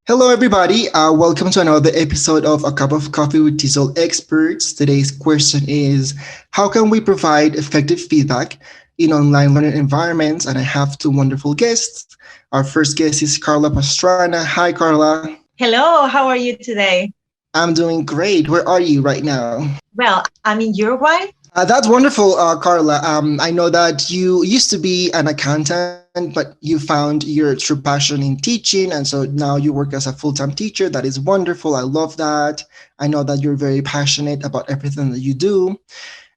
Hello, everybody. Welcome to another episode of A Cup of Coffee with TESOL Experts. Today's question is, how can we provide effective feedback in online learning environments? And I have two wonderful guests. Our first guest is Carla Pastrana. Hi, Carla. Hello, how are you today? I'm doing great. Where are you right now? Well, I'm in Uruguay. That's wonderful, Carla. I know that you used to be an accountant, but you found your true passion in teaching. And so now you work as a full time teacher. That is wonderful. I love that. I know that you're very passionate about everything that you do.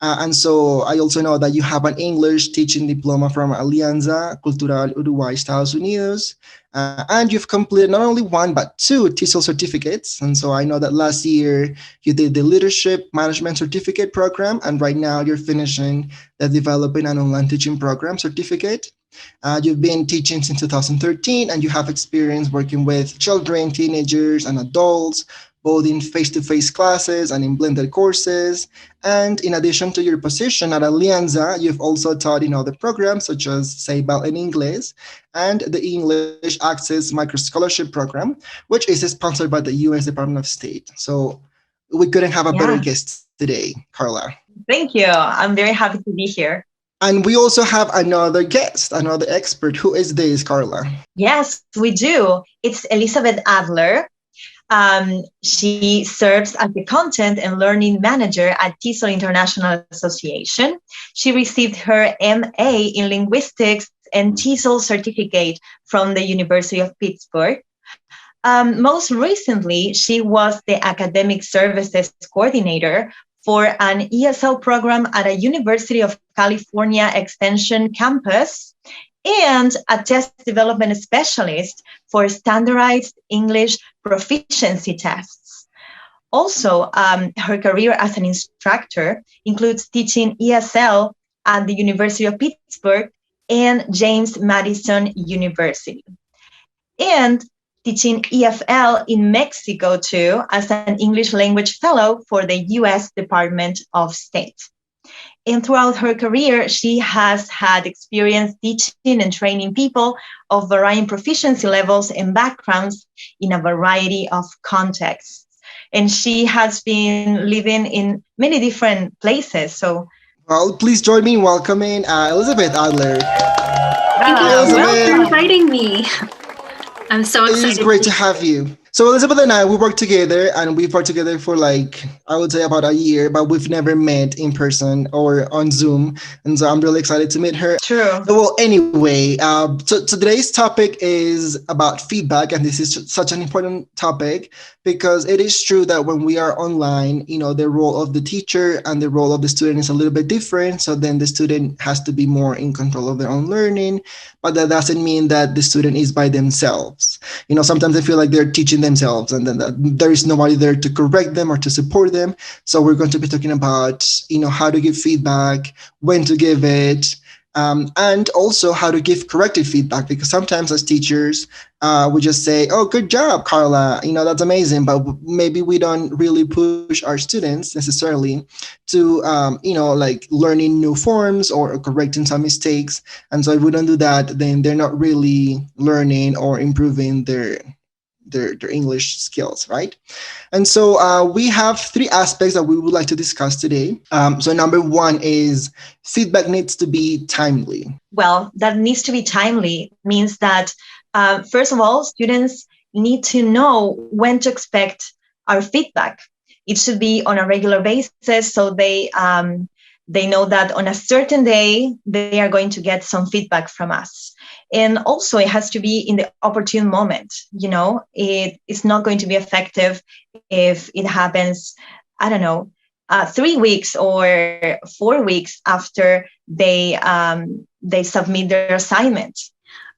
And so I also know that you have an English teaching diploma from Alianza Cultural Uruguay, Estados Unidos. And you've completed not only one, but two TESOL certificates. And so I know that last year you did the Leadership Management Certificate program, and right now you're finishing the Developing an Online Teaching Program certificate. You've been teaching since 2013, and you have experience working with children, teenagers, and adults, both in face-to-face classes and in blended courses. And in addition to your position at Alianza, you've also taught in other programs such as Ceibal en Inglés and the English Access Micro Scholarship Program, which is sponsored by the U.S. Department of State. So we couldn't have a better Yeah, guest today, Carla. thank you. I'm very happy to be here. And we also have another guest, another expert. Who is this, Carla? Yes, we do. It's Elizabeth Adler. She serves as the Content and Learning Manager at TESOL International Association. She received her MA in Linguistics and TESOL Certificate from the University of Pittsburgh. Most recently, she was the Academic Services Coordinator for an ESL program at a University of California Extension campus and a test development specialist for standardized English proficiency tests. Also, her career as an instructor includes teaching ESL at the University of Pittsburgh and James Madison University, and teaching EFL in Mexico too as an English language fellow for the US Department of State. And throughout her career, she has had experience teaching and training people of varying proficiency levels and backgrounds in a variety of contexts. And she has been living in many different places. So, Well, please join me in welcoming Elizabeth Adler. Thank you Hi, so much for Elizabeth. inviting me. I'm so It is excited great to to be here. have you. So Elizabeth and I, we work together, and we've worked together for like I would say about a year, but we've never met in person or on Zoom, and so I'm really excited to meet her. true. So, well, anyway, so today's topic is about feedback, and this is such an important topic because it is true that when we are online, the role of the teacher and the role of the student is a little bit different. So then the student has to be more in control of their own learning, but that doesn't mean that the student is by themselves. Sometimes I feel like they're teaching themselves, and then there is nobody there to correct them or to support them. So we're going to be talking about, how to give feedback, when to give it, and also how to give corrective feedback, because sometimes as teachers we just say, oh, good job, Carla, that's amazing, but maybe we don't really push our students necessarily to like learning new forms or correcting some mistakes. And so if we don't do that, then they're not really learning or improving their English skills, right? And so we have three aspects that we would like to discuss today. So number one is feedback needs to be timely. Well, that needs to be timely means that, first of all, students need to know when to expect our feedback. It should be on a regular basis, so they know that on a certain day they are going to get some feedback from us. And also, it has to be in the opportune moment. It is not going to be effective if it happens, I don't know, 3 weeks or 4 weeks after they submit their assignment.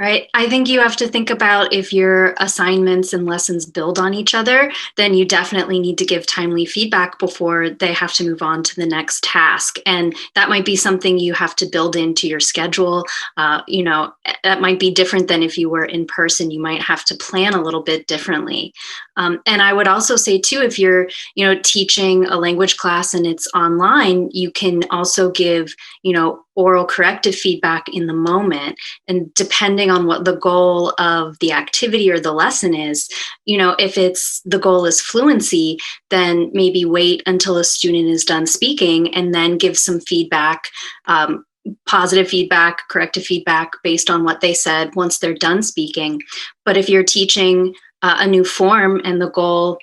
Right. I think you have to think about if your assignments and lessons build on each other, then you definitely need to give timely feedback before they have to move on to the next task. And that might be something you have to build into your schedule. That might be different than if you were in person. You might have to plan a little bit differently. And I would also say, too, if you're, teaching a language class and it's online, you can also give, oral corrective feedback in the moment. And depending on what the goal of the activity or the lesson is, if the goal is fluency, then maybe wait until a student is done speaking and then give some feedback, positive feedback, corrective feedback based on what they said once they're done speaking. But if you're teaching a new form and the goal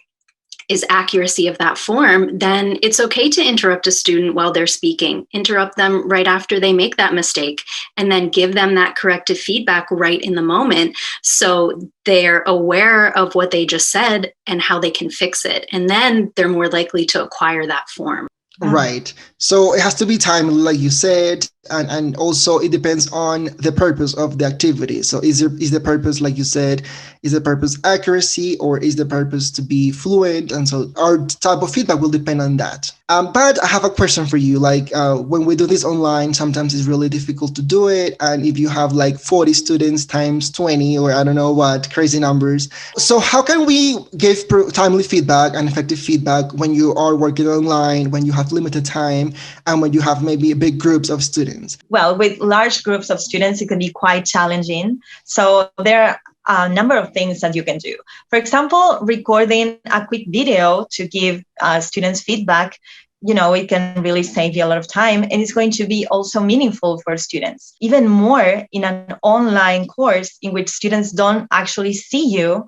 is accuracy of that form, then it's okay to interrupt a student while they're speaking. Interrupt them right after they make that mistake, and then give them that corrective feedback right in the moment so they're aware of what they just said and how they can fix it. And then they're more likely to acquire that form. Right. So it has to be timely, like you said, and also it depends on the purpose of the activity. So is the purpose, like you said, is the purpose accuracy, or is the purpose to be fluent? And so our type of feedback will depend on that. But I have a question for you. Like when we do this online, sometimes it's really difficult to do it. And if you have like 40 students times 20, or I don't know what, crazy numbers. So how can we give timely feedback and effective feedback when you are working online, when you have limited time, and when you have maybe big groups of students? Well, with large groups of students, it can be quite challenging. So there are a number of things that you can do. For example, recording a quick video to give students feedback, it can really save you a lot of time, and it's going to be also meaningful for students. Even more in an online course in which students don't actually see you,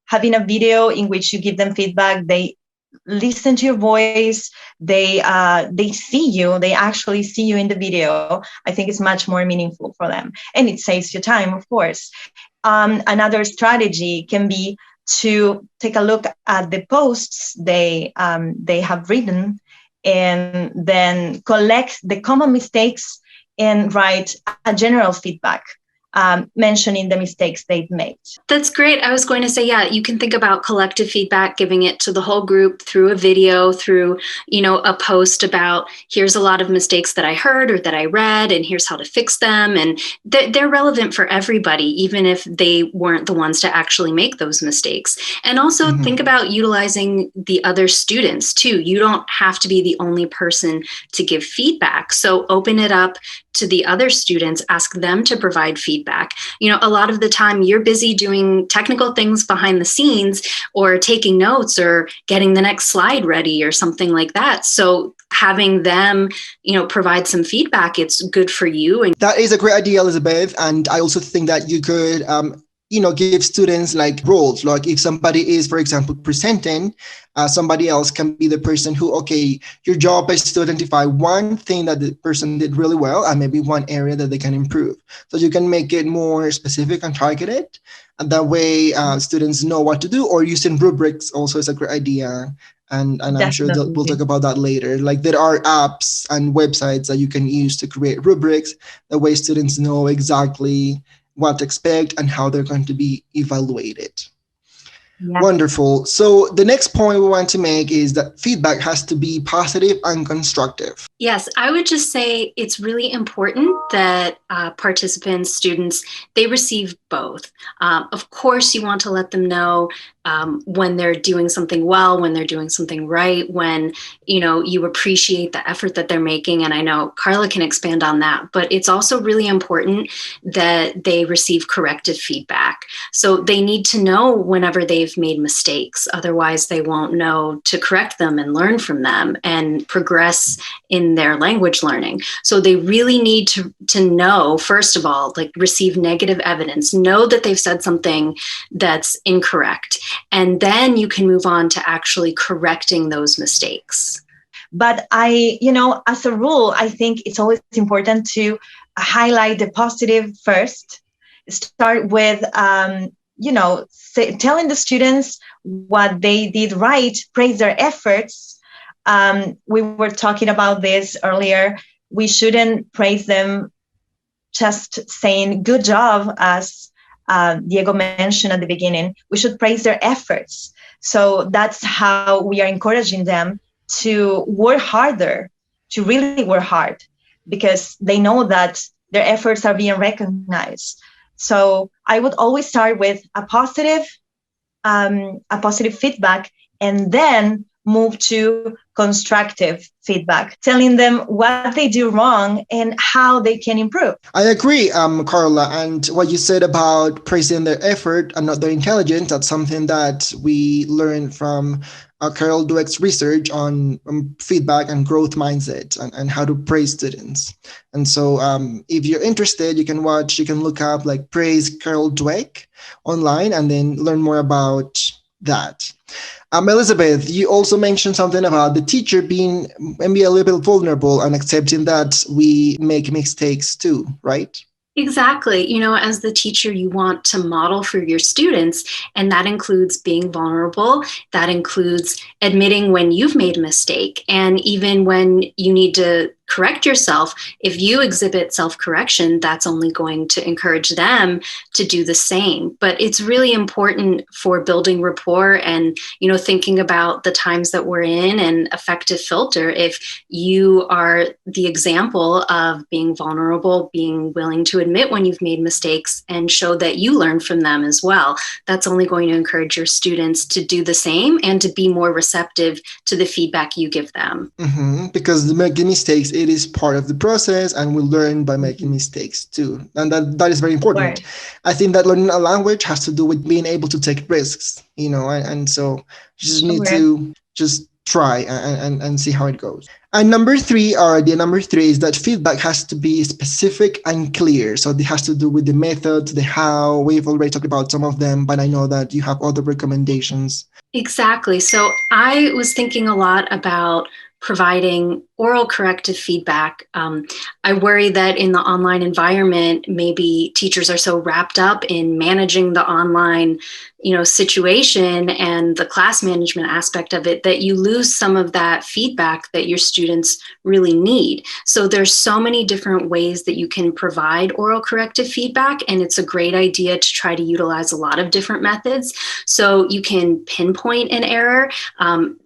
having a video in which you give them feedback, they listen to your voice, they see you, they actually see you in the video. I think it's much more meaningful for them, and it saves you time, of course. Another strategy can be to take a look at the posts they have written, and then collect the common mistakes and write a general feedback, mentioning the mistakes they've made. That's great. I was going to say, yeah, you can think about collective feedback, giving it to the whole group through a video, through, a post about here's a lot of mistakes that I heard or that I read, and here's how to fix them. And they're relevant for everybody, even if they weren't the ones to actually make those mistakes. And also think about utilizing the other students too. You don't have to be the only person to give feedback. So open it up to the other students, ask them to provide feedback. A lot of the time you're busy doing technical things behind the scenes, or taking notes, or getting the next slide ready, or something like that. So having them, provide some feedback, it's good for you. And that is a great idea, Elizabeth. And I also think that you could, give students like roles. Like if somebody is, for example, presenting, somebody else can be the person who, okay, your job is to identify one thing that the person did really well and maybe one area that they can improve. So you can make it more specific and targeted. And that way students know what to do, or using rubrics also is a great idea. And I'm sure we'll talk about that later. Like there are apps and websites that you can use to create rubrics. That way students know exactly what to expect and how they're going to be evaluated. Yeah. Wonderful. So the next point we want to make is that feedback has to be positive and constructive. Yes, I would just say it's really important that participants, students, they receive both. Of course, you want to let them know when they're doing something well, when they're doing something right, when you appreciate the effort that they're making. And I know Carla can expand on that, but it's also really important that they receive corrective feedback. So they need to know whenever they've made mistakes. Otherwise, they won't know to correct them and learn from them and progress in their language learning. So they really need to know, first of all, like receive negative evidence, know that they've said something that's incorrect. And then you can move on to actually correcting those mistakes. But as a rule, I think it's always important to highlight the positive first. Start with, telling the students what they did right, praise their efforts. We were talking about this earlier. We shouldn't praise them just saying good job, as Diego mentioned at the beginning. We should praise their efforts. So that's how we are encouraging them to work harder, to really work hard, because they know that their efforts are being recognized. So I would always start with a positive feedback, and then move to constructive feedback, telling them what they do wrong and how they can improve. I agree, Carla. And what you said about praising their effort and not their intelligence, that's something that we learned from Carol Dweck's research on feedback and growth mindset and how to praise students. And so if you're interested, you can look up like Praise Carol Dweck online and then learn more about that. Elizabeth, you also mentioned something about the teacher being maybe a little bit vulnerable and accepting that we make mistakes too, right? Exactly. As the teacher, you want to model for your students, and that includes being vulnerable. That includes admitting when you've made a mistake. And even when you need to correct yourself, if you exhibit self-correction, that's only going to encourage them to do the same. But it's really important for building rapport and, thinking about the times that we're in and effective filter. If you are the example of being vulnerable, being willing to admit when you've made mistakes and show that you learn from them as well, that's only going to encourage your students to do the same and to be more receptive to the feedback you give them. Mm-hmm. Because making mistakes, it is part of the process, and we learn by making mistakes too. And that is very important. Right. I think that learning a language has to do with being able to take risks, and so you just need to just try and see how it goes. And number three is that feedback has to be specific and clear. So it has to do with the methods, the how. We've already talked about some of them, but I know that you have other recommendations. Exactly. So I was thinking a lot about providing oral corrective feedback. I worry that in the online environment, maybe teachers are so wrapped up in managing the online, situation and the class management aspect of it that you lose some of that feedback that your students really need. So there's so many different ways that you can provide oral corrective feedback, and it's a great idea to try to utilize a lot of different methods. So you can pinpoint an error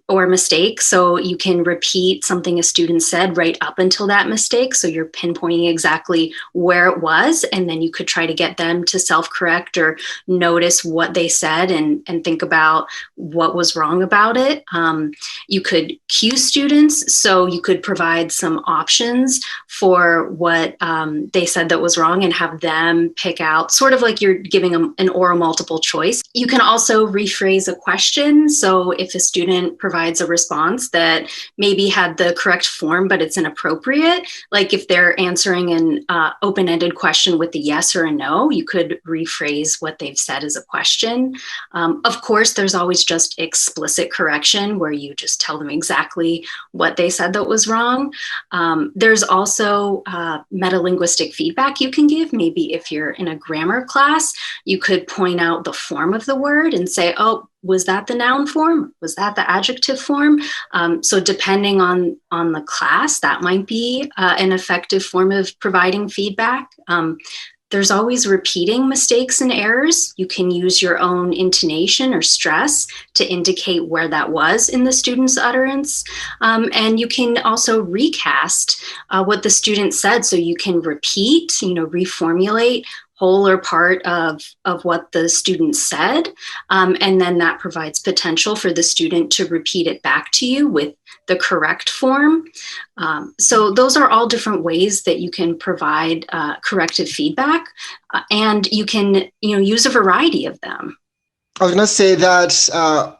or a mistake. So you can repeat something a student said right up until that mistake. So you're pinpointing exactly where it was, and then you could try to get them to self-correct or notice what they said and think about what was wrong about it. You could cue students, so you could provide some options for what they said that was wrong and have them pick out, sort of like you're giving them an oral multiple choice. You can also rephrase a question. So if a student provides a response that maybe had the correct form, but it's inappropriate, like if they're answering an open-ended question with a yes or a no, you could rephrase what they've said as a question. Of course, there's always just explicit correction where you just tell them exactly what they said that was wrong. There's also metalinguistic feedback you can give. Maybe if you're in a grammar class, you could point out the form of the word and say, oh, was that the noun form? Was that the adjective form? So depending on the class, that might be an effective form of providing feedback. There's always repeating mistakes and errors. You can use your own intonation or stress to indicate where that was in the student's utterance. And you can also recast what the student said. So you can repeat, reformulate whole or part of what the student said. And then that provides potential for the student to repeat it back to you with the correct form. So those are all different ways that you can provide corrective feedback, and you can use a variety of them. I was going to say that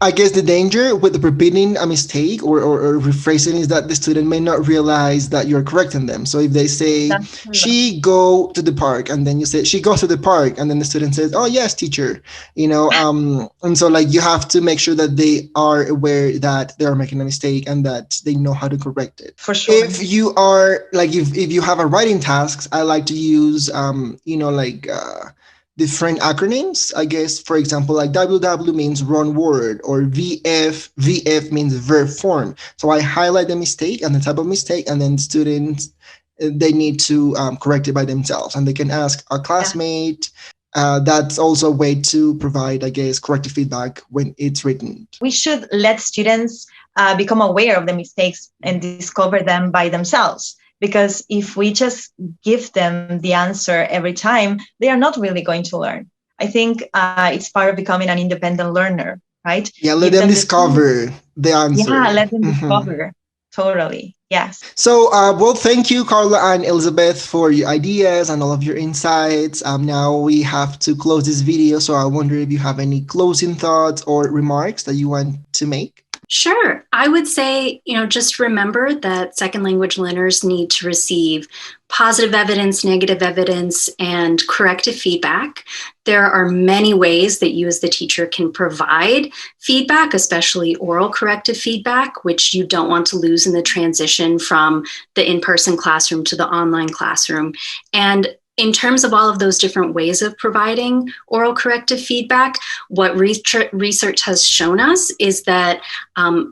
I guess the danger with repeating a mistake or rephrasing is that the student may not realize that you're correcting them. So if they say, she go to the park, and then you say, she goes to the park, and then the student says, oh, yes, teacher, and so like you have to make sure that they are aware that they're making a mistake and that they know how to correct it. For sure. If you are like, if you have a writing task, I like to use, different acronyms, I guess. For example, like WW means wrong word, or VF means verb form. So I highlight the mistake and the type of mistake, and then students, they need to correct it by themselves, and they can ask a classmate. That's also a way to provide, I guess, corrective feedback when it's written. We should let students become aware of the mistakes and discover them by themselves. Because if we just give them the answer every time, they are not really going to learn. I think it's part of becoming an independent learner. right? Yeah, let Give them them the tools. discover the answer. Yeah, let them Mhm. discover. Totally. Yes. So, well, thank you, Carla and Elizabeth, for your ideas and all of your insights. Now we have to close this video, so I wonder if you have any closing thoughts or remarks that you want to make. Sure. I would say, just remember that second language learners need to receive positive evidence, negative evidence, and corrective feedback. There are many ways that you as the teacher can provide feedback, especially oral corrective feedback, which you don't want to lose in the transition from the in-person classroom to the online classroom. And in terms of all of those different ways of providing oral corrective feedback, what research has shown us is that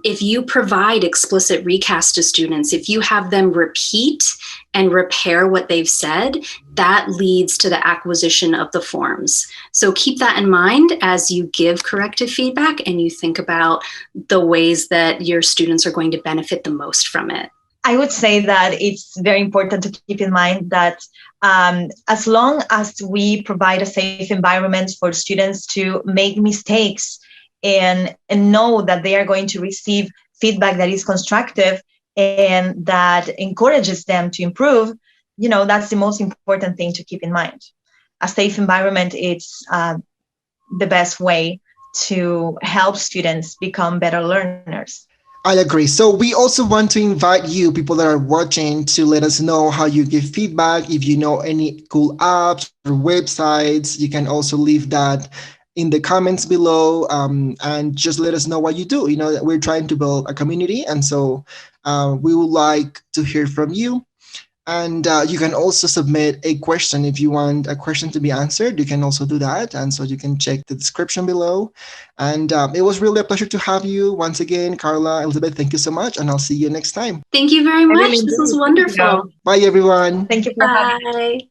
if you provide explicit recast to students, if you have them repeat and repair what they've said, that leads to the acquisition of the forms. So keep that in mind as you give corrective feedback and you think about the ways that your students are going to benefit the most from it. I would say that it's very important to keep in mind that as long as we provide a safe environment for students to make mistakes and know that they are going to receive feedback that is constructive and that encourages them to improve, that's the most important thing to keep in mind. A safe environment is the best way to help students become better learners. I agree. So we also want to invite you, people that are watching, to let us know how you give feedback. If you know any cool apps or websites, you can also leave that in the comments below, and just let us know what you do. We're trying to build a community, and so we would like to hear from you. And you can also submit a question if you want a question to be answered. You can also do that. And so you can check the description below. And it was really a pleasure to have you once again, Carla, Elizabeth. Thank you so much. And I'll see you next time. Thank you very much. This was wonderful. Bye, everyone. Thank you for having me. Bye.